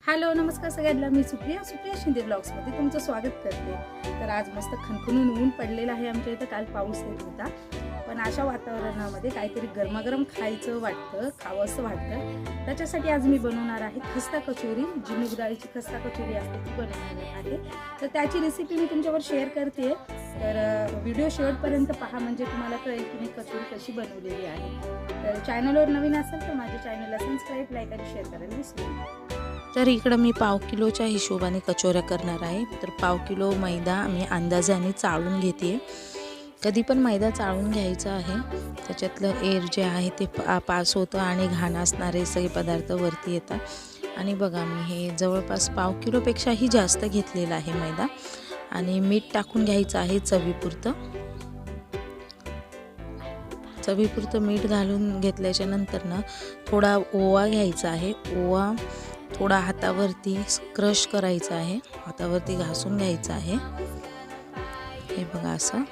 Hello नमस्कार सगळ्यांना, मी सुप्रिया शिंदे ब्लॉग्समध्ये तुमचं स्वागत करते। तर आज मस्त खणखणून ऊन पडलेलं आहे आमच्या इथं। काल पाऊस येत होता, पण अशा वातावरणामध्ये काहीतरी गरमागरम खायचं वाटतं, खावंसं वाटतं। त्याच्यासाठी आज मी बनवणार आहे खस्ता कचोरी, जी मूग डाळीची खस्ता कचोरी असते ती बनवणार आहे। तर त्याची रेसिपी मी तुमच्यावर शेअर करते, तर व्हिडिओ शेवटपर्यंत पहा, म्हणजे तुम्हाला कळेल की मी कचोरी कशी बनवलेली आहे। तर चॅनलवर नवीन असेल तर माझ्या चॅनलला सबस्क्राईब, लाईक आणि शेअर करायला विसरू नका। तर इकडं मी पाव किलोच्या हिशोबाने कचोऱ्या करणार आहे। तर पाव किलो मैदा मी अंदाजाने चाळून घेते। कधी पण मैदा चाळून घ्यायचा आहे, त्याच्यातलं एअर जे आहे ते पास होतं आणि घाण असणारे सगळे पदार्थ वरती येतात। आणि बघा, मी हे जवळपास पाव किलोपेक्षाही जास्त घेतलेला आहे मैदा। आणि मीठ टाकून घ्यायचं आहे चवीपुरतं। मीठ घालून घेतल्याच्या नंतर ना थोडा ओवा घ्यायचा आहे। ओवा थोडा हातावरती क्रश करायचा आहे, हातावरती घासून घ्यायचा आहे। हे बघा असं।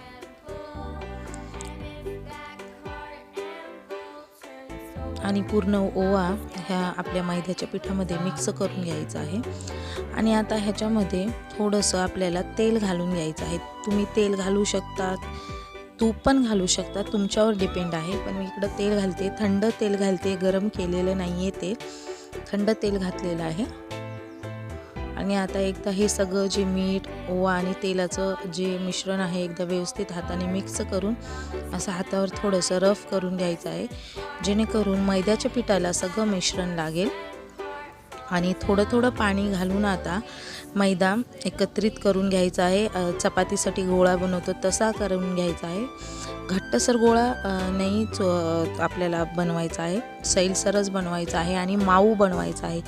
आणि पूर्ण ओवा ह्या आपल्या मैद्याच्या पिठामध्ये मिक्स करून घ्यायचा आहे। आणि आता ह्याच्यामध्ये थोडंसं आपल्याला तेल घालून घ्यायचं आहे। तुम्ही तेल घालू शकता, तूप पण घालू शकता, तुमच्यावर डिपेंड आहे। पण मी इकडं तेल घालते, थंड तेल घालते, गरम केलेलं नाही आहे तेल, थंड तेल घातलेलं आहे। आणि आता एकदा हे सगळं जे मीठ, ओवा आणि तेलाचं जे मिश्रण आहे एकदा व्यवस्थित हाताने मिक्स करून असं हातावर थोडंसं रफ करून घ्यायचं आहे, जेणेकरून मैद्याच्या पिठाला सगळं मिश्रण लागेल। आणि थोडं थोडं पाणी घालून आता मैदा एकत्रित करून घ्यायचा आहे। चपातीसाठी गोळा बनवतो तसा करून घ्यायचा आहे। घट्टसर गोळा नाही आपल्याला बनवायचा आहे, सैलसरच बनवायचा आहे आणि माऊ बनवायचा आहे।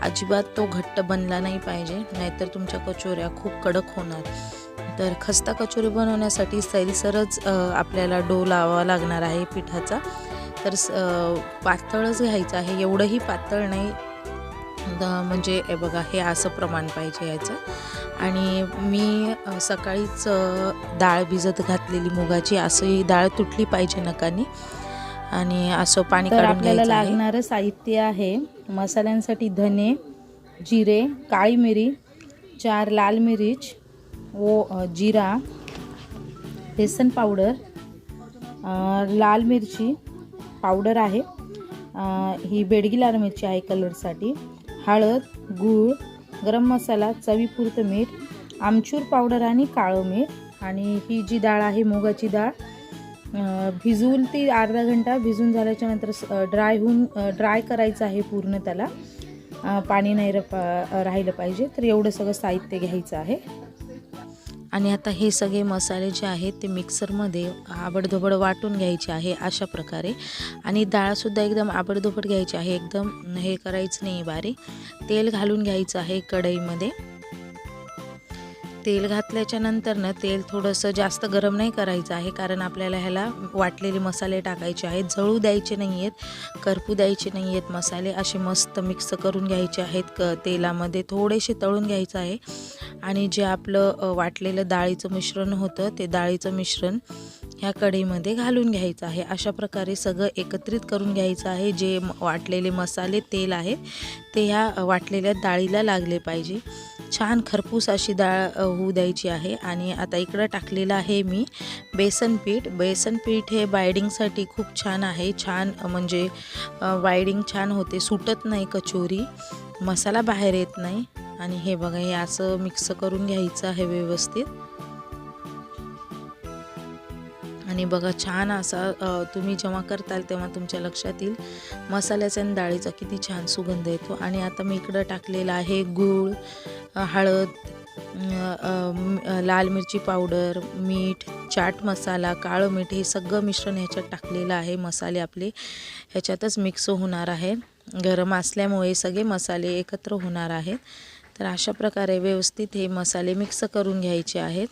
अजिबात तो घट्ट बनला नाही पाहिजे, नाहीतर तुमच्या कचोऱ्या खूप कडक होणार। तर खस्ता कचोरी बनवण्यासाठी सैलसरच आपल्याला डो लावावा लागणार आहे पिठाचा। तर पातळच घ्यायचं आहे, एवढंही पातळ नाही, म्हणजे हे बघा हे असं प्रमाण पाहिजे याचं। आणि मी सकाळीच डाळ भिजत घातलेली मुगाची, असं ही डाळ तुटली पाहिजे नकानी, आणि असं पाणी काढून घ्यायचं आहे। आपल्याला लागणारं साहित्य आहे मसाल्यांसाठी धने, जिरे, काळी मिरी, 4 लाल मिरच, जिरा, बेसन पावडर, लाल मिरची पावडर आहे, ही बेडगी लाल मिरची आहे कलरसाठी, हळद, गूळ, गरम मसाला, चवीपुरतं मीठ, आमचूर पावडर आणि काळं मीठ। आणि ही जी डाळ आहे मुगाची डाळ भिजवून ती अर्धा घंटा भिजून झाल्याच्या नंतर ड्राय करायचं आहे पूर्ण, त्याला पाणी नाही राहिलं पाहिजे। तर एवढं सगळं साहित्य घ्यायचं आहे। आणि आता हे सगळे मसाले जे आहेत ते मिक्सरमध्ये आबडधोबड वाटून घ्यायचे आहे अशा प्रकारे। आणि डाळसुद्धा एकदम आबडधोबड घ्यायची आहे, एकदम हे करायचं नाही बारीक। तेल घालून घ्यायचं आहे कढईमध्ये। तेल घातल्याच्या नंतर ना तेल थोडंसं जास्त गरम नाही करायचं आहे, कारण आपल्याला ह्याला वाटलेले मसाले टाकायचे आहेत। जळू द्यायचे नाही आहेत, करपू द्यायचे नाही आहेत मसाले, असे मस्त मिक्स करून घ्यायचे आहेत तेलामध्ये, थोडेसे तळून घ्यायचं आहे। आणि जे आपलं वाटलेलं डाळीचं मिश्रण होतं ते डाळीचं मिश्रण ह्या कढईमध्ये घालून घ्यायचं आहे। अशा प्रकारे सगळं एकत्रित करून घ्यायचं आहे। जे वाटलेले मसाले, तेल आहेत ते ह्या वाटलेल्या डाळीला लागले पाहिजे। छान खरपूस अशी डाळ होऊ द्यायची आहे। आणि आता इकडं टाकलेलं आहे मी बेसन पीठ। बेसन पीठ हे बाइंडिंगसाठी खूप छान आहे, छान म्हणजे बाइंडिंग छान होते, सुटत नाही कचोरी, मसाला बाहेर येत नाही। आणि हे बघा हे असं मिक्स करून घ्यायचं आहे व्यवस्थित। आणि बघा छान असा तुम्ही जेव्हा करताल तेव्हा तुमच्या लक्षात येईल मसाल्याचा आणि डाळीचा किती छान सुगंध येतो। आणि आता मी इकडं टाकलेला आहे गूळ, हळद, लाल मिरची पावडर, मीठ, चाट मसाला, काळं मीठ, हे सगळं मिश्रण ह्याच्यात टाकलेलं आहे। मसाले आपले ह्याच्यातच मिक्स होणार आहे, गरम असल्यामुळे सगळे मसाले एकत्र होणार आहेत। तर अशा प्रकारे व्यवस्थित हे मसाले मिक्स करून घ्यायचे आहेत।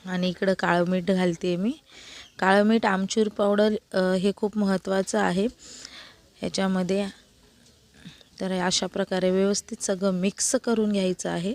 आणि इकडं काळं मीठ घालते मी, काळं मीठ, आमचूर पावडर हे खूप महत्त्वाचं आहे ह्याच्यामध्ये। तर अशा प्रकारे व्यवस्थित सगळं मिक्स करून घ्यायचं आहे।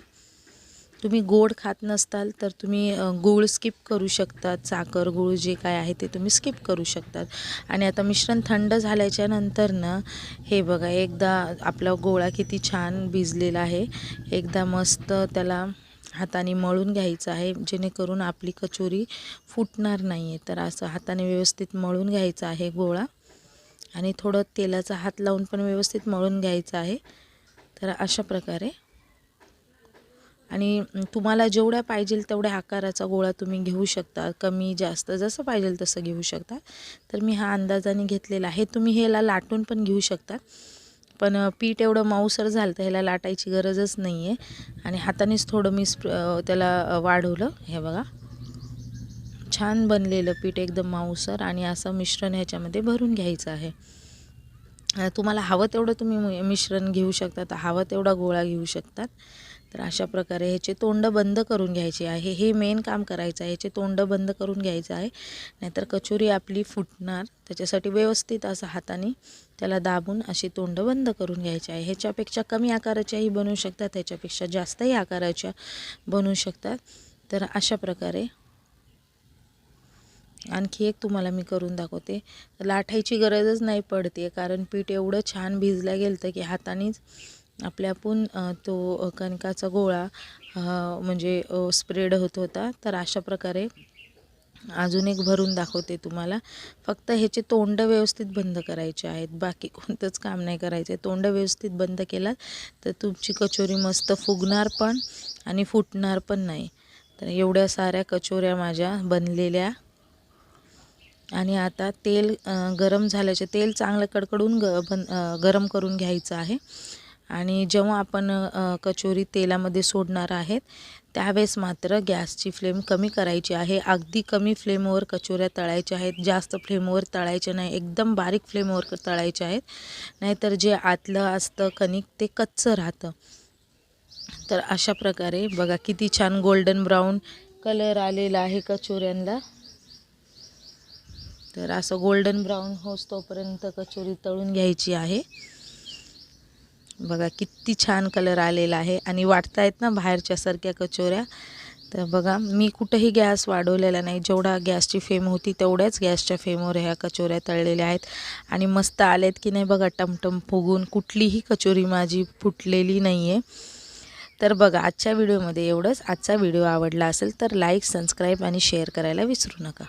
तुम्ही गोड खात नसताल तर तुम्ही गूळ स्किप करू शकतात, साखर गूळ जे काय आहे ते तुम्ही स्किप करू शकतात. आणि आता मिश्रण थंड झाल्याच्या नंतर ना हे बघा, एकदा आपला गोळा किती छान भिजलेला आहे. एकदा मस्त त्याला हाताने मळून घ्यायचं आहे, जेणेकरून आपली कचोरी फुटणार नाही आहे. तर असं हाताने व्यवस्थित मळून घ्यायचं आहे गोळा, आणि थोडं तेलाचा हात लावून पण व्यवस्थित मळून घ्यायचं आहे. तर अशा प्रकारे, आणि तुम्हाला जेवढ्या पाहिजे तेवढ्या आकाराचा गोळा तुम्ही घेऊ शकता, कमी जास्त जसं पाहिजे तसं घेऊ शकता. तर मी हा अंदाजाने घेतलेला आहे. तुम्ही ह्याला लाटून पण घेऊ शकता, पण पीठ एवढं मऊसर झालं तर ह्याला लाटायची गरजच नाही आहे. आणि हातानेच थोडं मी त्याला वाढवलं. हे बघा, छान बनलेलं पीठ एकदम मऊसर, आणि असं मिश्रण ह्याच्यामध्ये भरून घ्यायचं आहे. तुम्हाला हवं तेवढं तुम्ही मिश्रण घेऊ शकता, तर हवं तेवढा गोळा घेऊ शकतात. तर अशा प्रकारे ह्याचे तोंड बंद करून घ्यायचे आहे. हे मेन काम करायचं आहे, ह्याचे तोंड बंद करून घ्यायचं आहे, नाहीतर कचोरी आपली फुटणार. त्याच्यासाठी व्यवस्थित असं हाताने त्याला दाबून अशी तोंड बंद करून घ्यायची आहे. ह्याच्यापेक्षा कमी आकाराच्याही बनवू शकतात, त्याच्यापेक्षा जास्तही आकाराच्या बनवू शकतात. तर अशा प्रकारे आणखी एक तुम्हाला मी करून दाखवते. लाटायची गरजच नाही पडते, कारण पीठ एवढं छान भिजलं गेलं की हातानेच आपल्या आपण तो कणकाचा गोळा म्हणजे स्प्रेड होत होता. तर अशा प्रकारे अजून एक भरून दाखवते तुम्हाला. फक्त ह्याचे तोंड व्यवस्थित बंद करायचे आहेत, बाकी कोणतंच काम नाही करायचं आहे. तोंड व्यवस्थित बंद केलात तर तुमची कचोरी मस्त फुगणार पण आणि फुटणार पण नाही. तर एवढ्या साऱ्या कचोऱ्या माझ्या बनलेल्या. आणि आता तेल गरम झाल्याचे, तेल चांगलं कडकडून गरम करून घ्यायचं आहे. आणि जेव्हा आपण कचोरी तेलामध्ये सोडणार आहेत त्यावेळेस मात्र गॅसची फ्लेम कमी करायची आहे. अगदी कमी फ्लेमवर कचोऱ्या तळायच्या आहेत, जास्त फ्लेमवर तळायच्या नाही, एकदम बारीक फ्लेमवर तळायच्या आहेत, नाहीतर जे आतलं असतं कणिक ते कच्चं राहतं. तर अशा प्रकारे बघा किती छान गोल्डन ब्राऊन कलर आलेला आहे कचोऱ्यांना. तर असं गोल्डन ब्राऊन होस तोपर्यंत कचोरी तळून घ्यायची आहे. बघा किती छान कलर आलेला आहे, आणि वाटतायत ना बाहेरच्यासारख्या कचोऱ्या. तर बघा, मी कुठंही गॅस वाढवलेला नाही, जेवढा गॅसची फ्लेम होती तेवढ्याच गॅसच्या फ्लेमवर ह्या कचोऱ्या तळलेल्या आहेत. आणि मस्त आलेत की नाही बघा, टमटम फुगून. कुठलीही कचोरी माझी फुटलेली नाही आहे. तर बघा, आजच्या व्हिडिओमध्ये एवढंच. आजचा व्हिडिओ आवडला असेल तर लाईक, सबस्क्राईब आणि शेअर करायला विसरू नका.